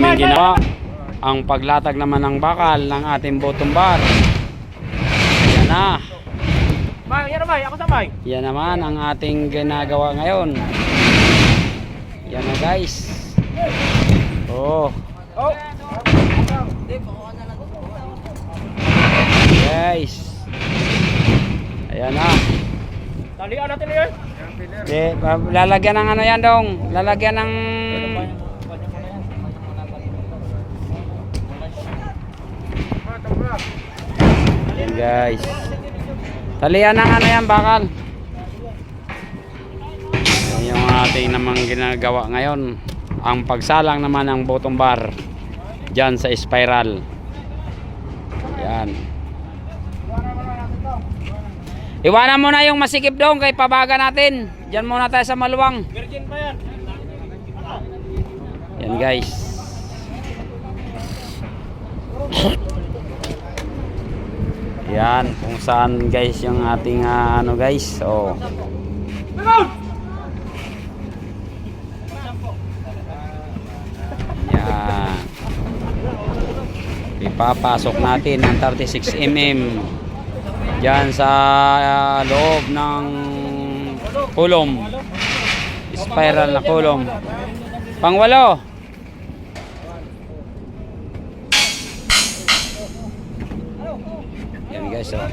May ginawa ang paglatag naman ng bakal ng ating bottom bar. Yan na. Yan naman, ako sabay. Yan naman ang ating ginagawa ngayon. Yan na guys. Oh. Oh. Guys. Ayan na. Talian natin yun. Lalagyan ng ano yan dong. Lalagyan ng yan guys. Talian ng ano yan bakal. Yan yung ating namang ginagawa ngayon. Ang pagsalang naman ng bottom bar dyan sa spiral. Yan. Iwanan mo na yung masikip dong kay pabaga natin. Diyan muna tayo sa maluwang. Virgin pa yan. Yan guys. Yan kung saan guys yung ating ano guys. Oh. Yan. Ipapasok natin ang 36 mm diyan sa loob ng kulom. Spiral na kulom. Pangwalo. Yan guys. Oh.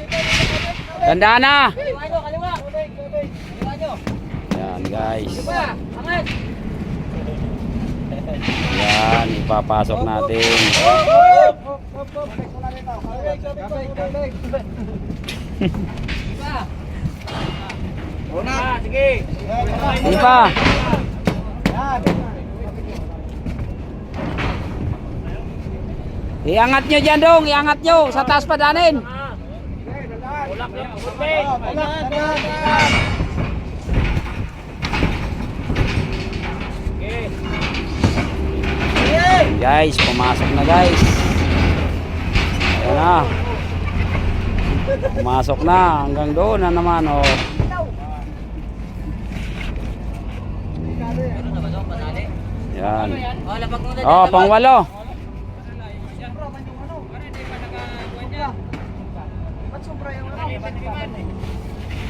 Tandaan na. Yan guys. Yan, ipapasok natin. Una, sige. Ano pa? Iangat nyo dyan dong, iangat nyo sa taas pa danin. Ulak yan. Guys, pumasok na guys. Ayan na. Pumasok na hanggang doon na naman oh. Yan. Oh, pangwalo.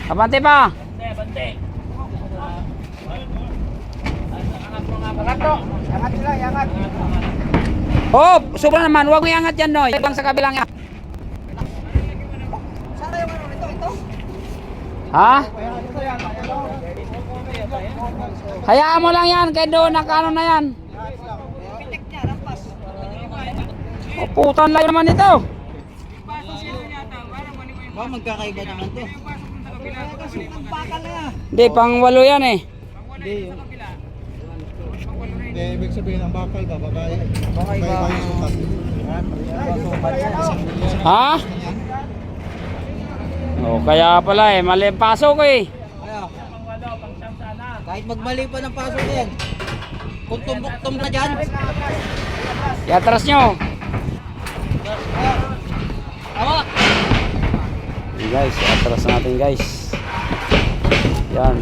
Abante pa. Bante. Angat sila, angat. Oh, sobra naman. Huwag mo iangat yan, Noy. Ibang sa kabilang yan. Sana yung ano ito? Ha? Hayaan mo lang yan. Kaya doon, nakano na yan. Pitik niya, rampas. Oh, putan lang naman ito. Ba, magkakaiba naman to. Kasi ang bakal na yan. Hindi, pangwalo yan eh. Hindi, yun. Hindi, ibig sabihin ang bakal ba, babae? Babae ba? Ha? Oh, kaya pala eh. Mali ang pasok eh. Kahit magmali pa ng pasok yan. Kung tumbok-tum na dyan. Iatras nyo. Awa! Yan guys, iatras natin guys. Yan.